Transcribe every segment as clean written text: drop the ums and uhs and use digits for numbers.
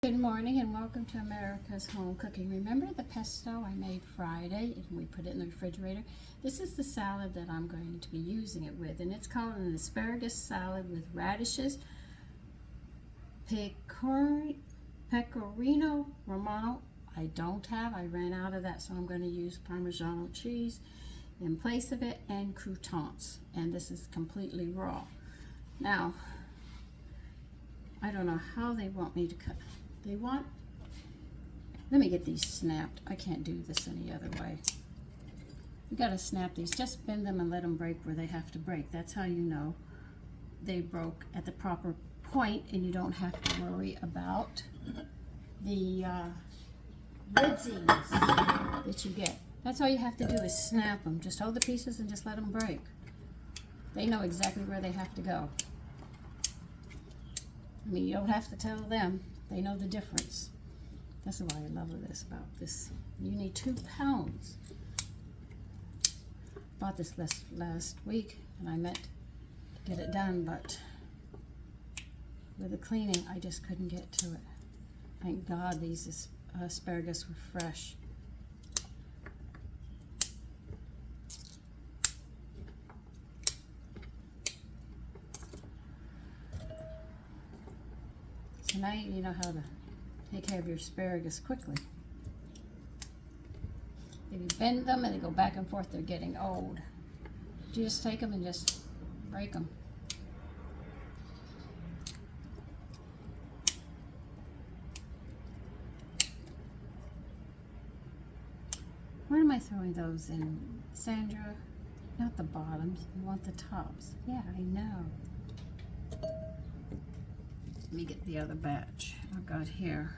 Good morning and welcome to America's Home Cooking. Remember the pesto I made Friday and we put it in the refrigerator? This is the salad that I'm going to be using it with, and it's called an asparagus salad with radishes, pecorino romano. I ran out of that, so I'm going to use Parmesan cheese in place of it, and croutons, and this is completely raw. Now, I don't know how they want me to cut. Let me get these snapped. I can't do this any other way. You gotta snap these. Just bend them and let them break where they have to break. That's how you know they broke at the proper point, and you don't have to worry about the ridges that you get. That's all you have to do is snap them. Just hold the pieces and just let them break. They know exactly where they have to go. I mean, you don't have to tell them. They know the difference. That's why I love about this. You need 2 pounds. Bought this last week, and I meant to get it done, but with the cleaning, I just couldn't get to it. Thank God these asparagus were fresh. So now you know how to take care of your asparagus quickly. If you bend them and they go back and forth, they're getting old. You just take them and just break them. Why am I throwing those in, Sandra? Not the bottoms, you want the tops. Yeah, I know. Let me get the other batch I've got here.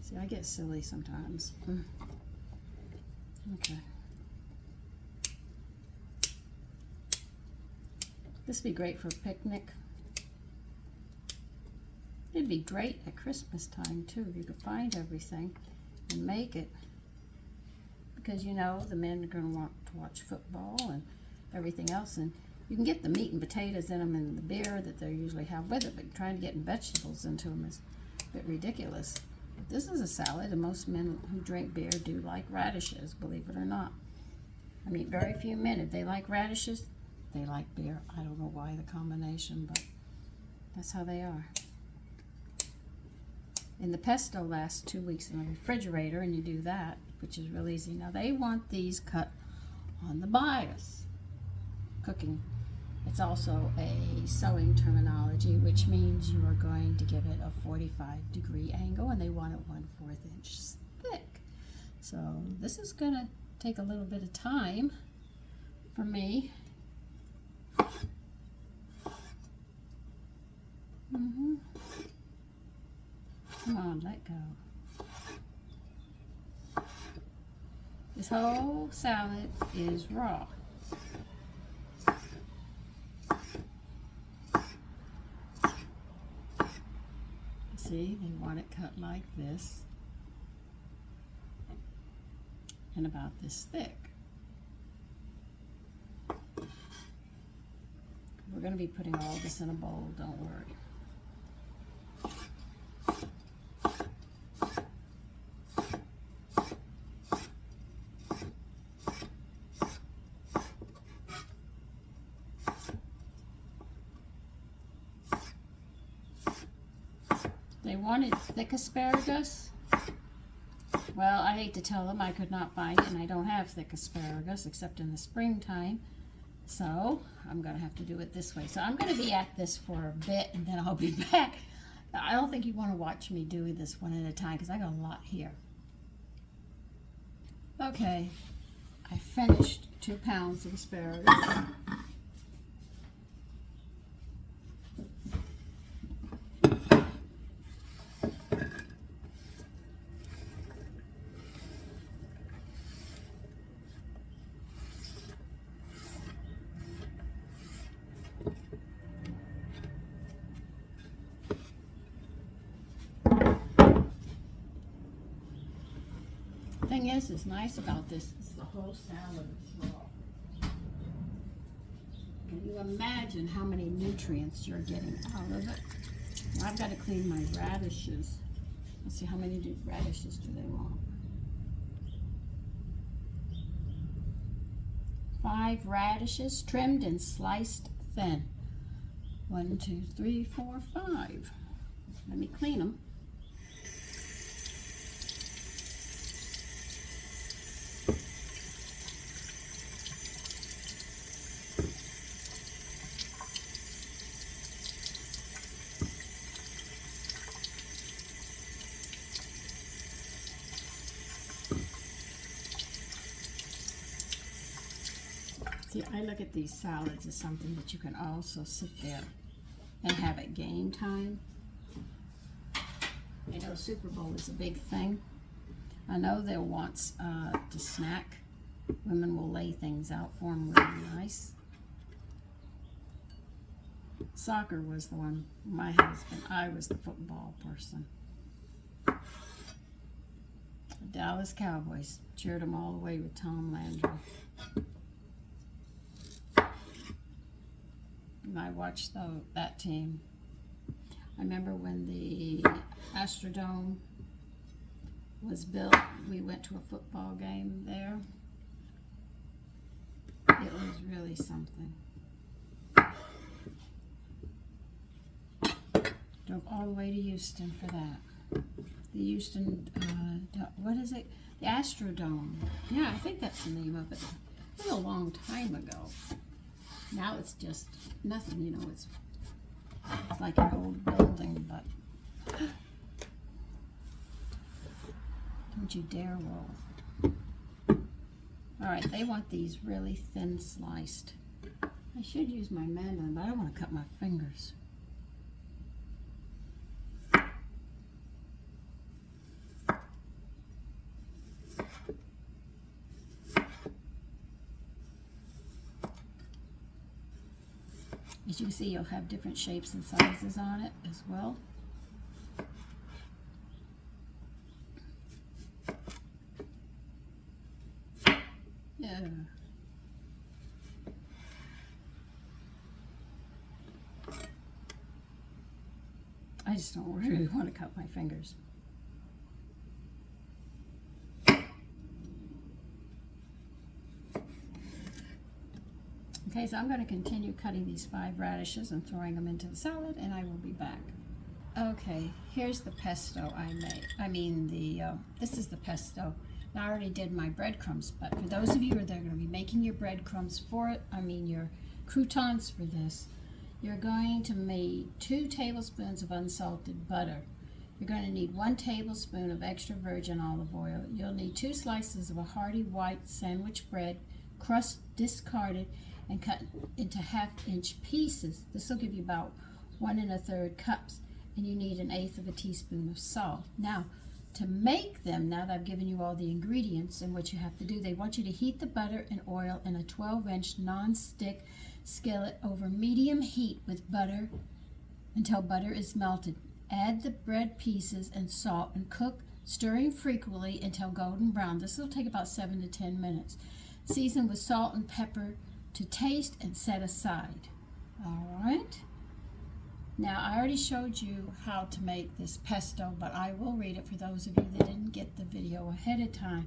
See, I get silly sometimes. Okay. This would be great for a picnic. It'd be great at Christmas time too, if you could find everything and make it. Because you know, the men are going to want to watch football and everything else, and you can get the meat and potatoes in them and the beer that they usually have with it, but trying to get vegetables into them is a bit ridiculous. But this is a salad, and most men who drink beer do like radishes, believe it or not. I mean, very few men, if they like radishes, they like beer. I don't know why the combination, but that's how they are. And the pesto lasts 2 weeks in the refrigerator, and you do that, which is real easy. Now, they want these cut on the bias. Cooking. It's also a sewing terminology, which means you are going to give it a 45-degree angle, and they want it 1/4 inch thick. So this is going to take a little bit of time for me. Come on, let go. This whole salad is raw. See, they want it cut like this and about this thick. We're going to be putting all this in a bowl, don't worry. They wanted thick asparagus. Well, I hate to tell them I could not find it, and I don't have thick asparagus except in the springtime. So I'm going to have to do it this way. So I'm going to be at this for a bit, and then I'll be back. I don't think you want to watch me do this one at a time because I got a lot here. Okay, I finished 2 pounds of asparagus. Thing is nice about this is the whole salad is raw. Okay, Can you imagine how many nutrients you're getting out of it? Now I've got to clean my radishes. Let's see, how many radishes do they want? 5 radishes, trimmed and sliced thin. 1, 2, 3, 4, 5. Let me clean them. See, I look at these salads as something that you can also sit there and have at game time. I know Super Bowl is a big thing. I know there wants to snack. Women will lay things out for them really nice. Soccer was the one, my husband, I was the football person. The Dallas Cowboys, cheered them all the way with Tom Landry. And I watched that team. I remember when the Astrodome was built, we went to a football game there. It was really something. Drove all the way to Houston for that. The Houston, what is it? The Astrodome. Yeah, I think that's the name of it. It was a long time ago. Now it's just nothing, you know, it's like an old building, but don't you dare roll. All right, they want these really thin sliced. I should use my mandolin, but I don't want to cut my fingers. As you can see, you'll have different shapes and sizes on it as well. Yeah. I just don't really want to cut my fingers. Okay, so I'm going to continue cutting these 5 radishes and throwing them into the salad, and I will be back. Okay, here's the pesto I made. This is the pesto. Now I already did my breadcrumbs, but for those of you that are going to be making your breadcrumbs for it, your croutons for this, you're going to make 2 tablespoons of unsalted butter. You're going to need 1 tablespoon of extra virgin olive oil. You'll need 2 slices of a hearty white sandwich bread, crust discarded, and cut into 1/2-inch pieces. This will give you about 1 1/3 cups, and you need 1/8 teaspoon of salt. Now, to make them, now that I've given you all the ingredients and what you have to do, they want you to heat the butter and oil in a 12-inch non-stick skillet over medium heat with butter until butter is melted. Add the bread pieces and salt and cook, stirring frequently until golden brown. This will take about 7 to 10 minutes. Season with salt and pepper to taste and set aside. All right. Now, I already showed you how to make this pesto, but I will read it for those of you that didn't get the video ahead of time.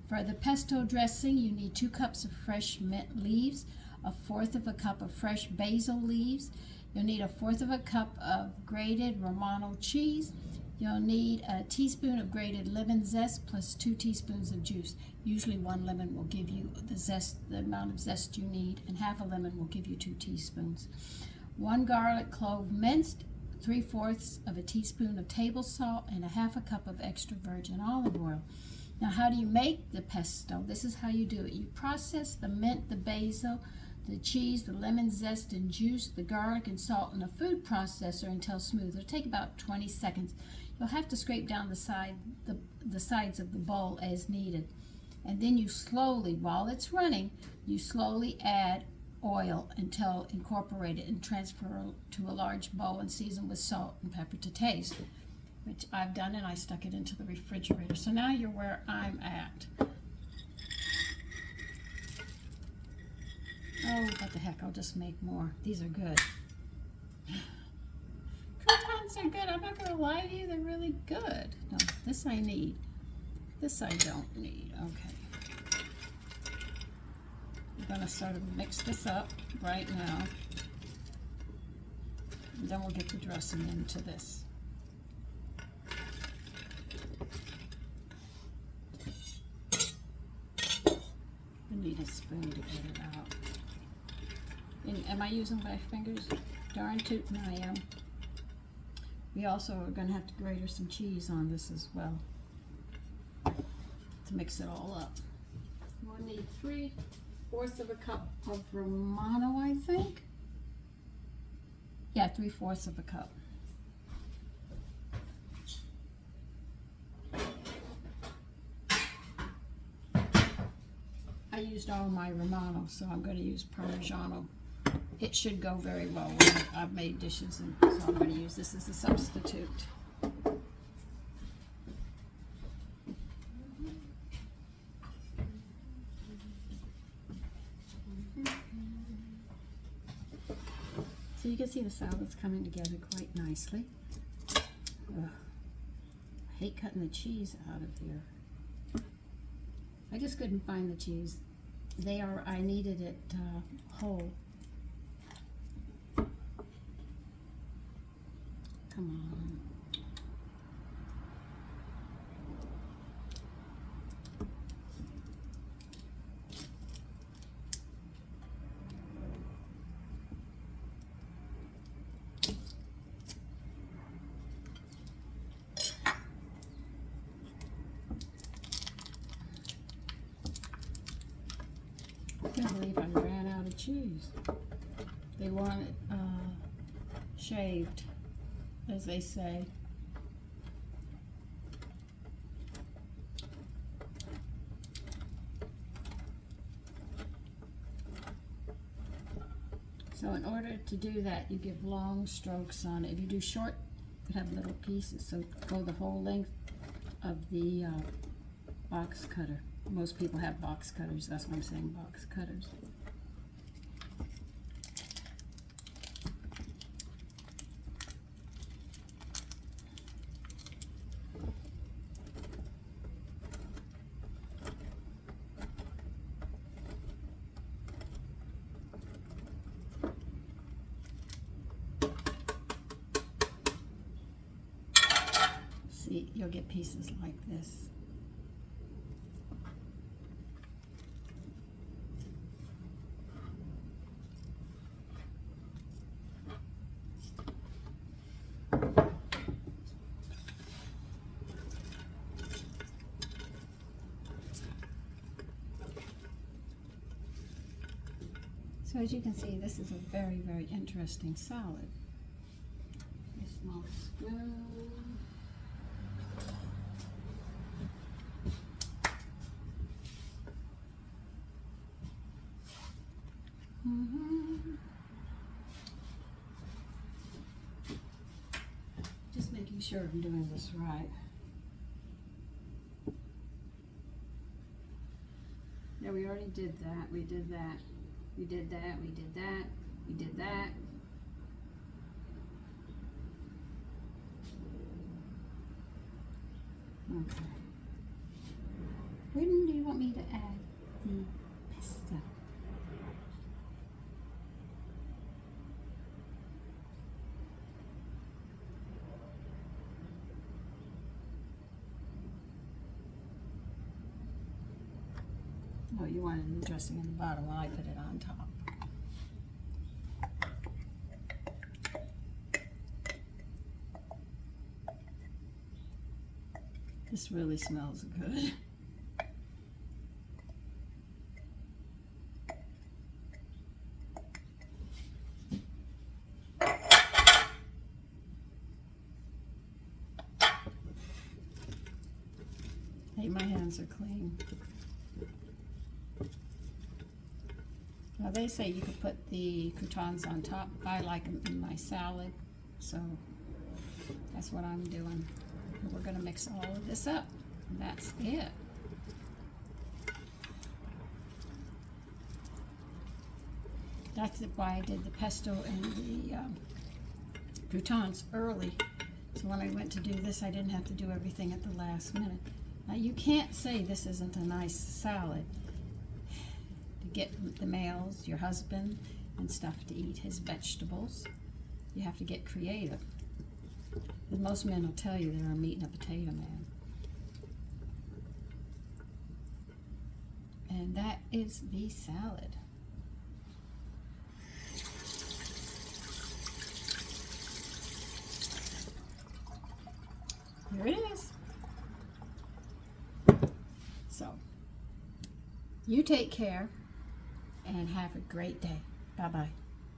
For the pesto dressing, you need 2 cups of fresh mint leaves, 1/4 cup of fresh basil leaves. You'll need 1/4 cup of grated Romano cheese. You'll need a teaspoon of grated lemon zest plus 2 teaspoons of juice. Usually 1 lemon will give you the amount of zest you need, and 1/2 lemon will give you 2 teaspoons. 1 garlic clove minced, 3/4 teaspoon of table salt, and 1/2 cup of extra virgin olive oil. Now, how do you make the pesto? This is how you do it. You process the mint, the basil, the cheese, the lemon zest and juice, the garlic and salt in a food processor until smooth. It'll take about 20 seconds. You'll have to scrape down the sides of the bowl as needed. And then you slowly, while it's running, you slowly add oil until incorporated and transfer to a large bowl and season with salt and pepper to taste, which I've done, and I stuck it into the refrigerator. So now you're where I'm at. Oh, what the heck, I'll just make more. These are good. Croutons are good. I'm not going to lie to you. They're really good. No, this I need. This I don't need. Okay. I'm going to sort of mix this up right now. And then we'll get the dressing into this. I need a spoon to get it out. And am I using my fingers? Darn tootin' I am. We also are going to have to grate some cheese on this as well to mix it all up. We'll need 3/4 of a cup of Romano, I think. Yeah, 3/4 of a cup. I used all my Romano, so I'm going to use Parmigiano. It should go very well when I've made dishes, and so I'm going to use this as a substitute. So you can see the salad's coming together quite nicely. Ugh. I hate cutting the cheese out of here. I just couldn't find the cheese. I needed it whole. Come on. I can't believe I ran out of cheese. They want it shaved, as they say. So in order to do that, you give long strokes on it. If you do short, you have little pieces. So go the whole length of the box cutter. Most people have box cutters. That's what I'm saying, box cutters. See, you'll get pieces like this. So as you can see, this is a very, very interesting salad. A small spoon. Just making sure I'm doing this right. Yeah, we already did that. We did that. We did that. We did that. We did that. Okay. When do you want me to add the pesto? Oh, you wanted the dressing in the bottom. Well, I put it on top. This really smells good. Hey, my hands are clean. Now they say you could put the croutons on top. I like them in my salad, so that's what I'm doing. We're going to mix all of this up, and that's it. That's why I did the pesto and the croutons early. So when I went to do this, I didn't have to do everything at the last minute. Now you can't say this isn't a nice salad to get the males, your husband, and stuff to eat his vegetables. You have to get creative. And most men will tell you they're a meat and a potato man. And that is the salad. Here it is. So, you take care and have a great day. Bye-bye.